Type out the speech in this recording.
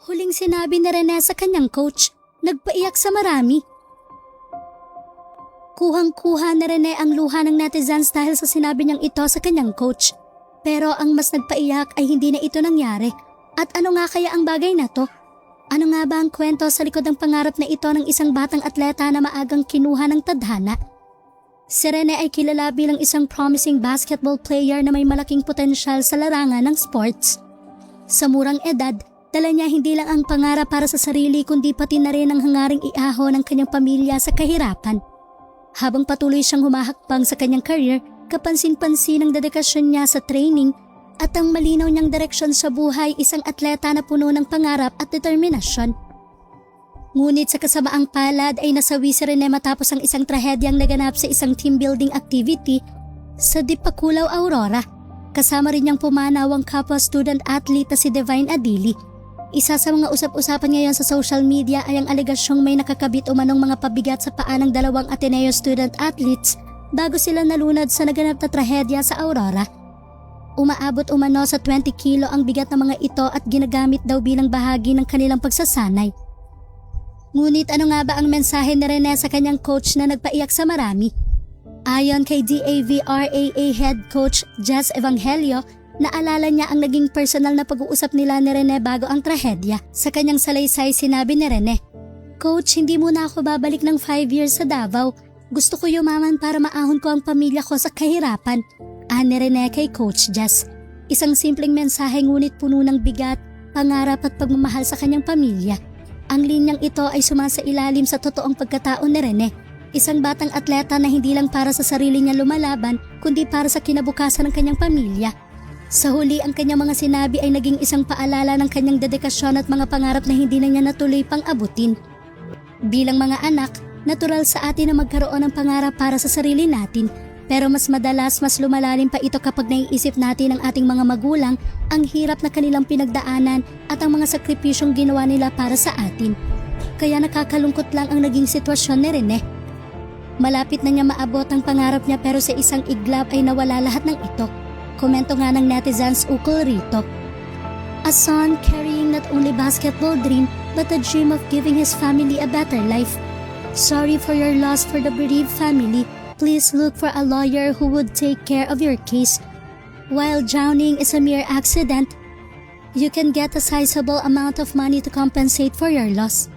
Huling sinabi ni Rene sa kanyang coach, nagpaiyak sa marami. Kuhang-kuha na Rene ang luha ng netizens dahil sa sinabi niyang ito sa kanyang coach. Pero ang mas nagpaiyak ay hindi na ito nangyari. At ano nga kaya ang bagay na to? Ano nga ba ang kwento sa likod ng pangarap na ito ng isang batang atleta na maagang kinuha ng tadhana? Si Rene ay kilala bilang isang promising basketball player na may malaking potensyal sa larangan ng sports. Sa murang edad, dala niya hindi lang ang pangarap para sa sarili kundi pati na rin ang hangaring iahon ng kanyang pamilya sa kahirapan. Habang patuloy siyang humahakbang sa kanyang career, kapansin-pansin ang dedikasyon niya sa training at ang malinaw niyang direksyon sa buhay, isang atleta na puno ng pangarap at determinasyon. Ngunit sa kasamaang palad ay nasawi si Rene matapos ang isang trahedyang naganap sa isang team building activity sa Dipakulaw, Aurora. Kasama rin niyang pumanaw ang kapwa student athlete na si Divine Adili. Isa sa mga usap-usapan ngayon sa social media ay ang alegasyong may nakakabit umanong mga pabigat sa paa ng dalawang Ateneo student athletes bago sila nalunod sa naganap na trahedya sa Aurora. Umaabot umano sa 20 kilo ang bigat ng mga ito at ginagamit daw bilang bahagi ng kanilang pagsasanay. Ngunit ano nga ba ang mensahe ni Rene sa kanyang coach na nagpaiyak sa marami? Ayon kay DAVRAA head coach Jess Evangelio, naalala niya ang naging personal na pag-uusap nila ni Rene bago ang trahedya. Sa kanyang salaysay sinabi ni Rene, "Coach, hindi muna ako babalik ng 5 years sa Davao. Gusto ko yumaman para maahon ko ang pamilya ko sa kahirapan." Ni Rene kay Coach Jess. Isang simpleng mensahe ngunit puno ng bigat, pangarap at pagmamahal sa kanyang pamilya. Ang linyang ito ay sumasailalim sa totoong pagkatao ni Rene. Isang batang atleta na hindi lang para sa sarili niya lumalaban kundi para sa kinabukasan ng kanyang pamilya. Sa huli, ang kanyang mga sinabi ay naging isang paalala ng kanyang dedikasyon at mga pangarap na hindi na niya natuloy pang abutin. Bilang mga anak, natural sa atin na magkaroon ng pangarap para sa sarili natin. Pero mas madalas, mas lumalalim pa ito kapag naiisip natin ang ating mga magulang, ang hirap na kanilang pinagdaanan at ang mga sakripisyong ginawa nila para sa atin. Kaya nakakalungkot lang ang naging sitwasyon ni Rene. Malapit na niya maabot ang pangarap niya pero sa isang iglap ay nawala lahat ng ito. Komento nga ng netizens ukol rito. A son carrying not only basketball dream but the dream of giving his family a better life. Sorry for your loss for the bereaved family. Please look for a lawyer who would take care of your case. While drowning is a mere accident, you can get a sizable amount of money to compensate for your loss.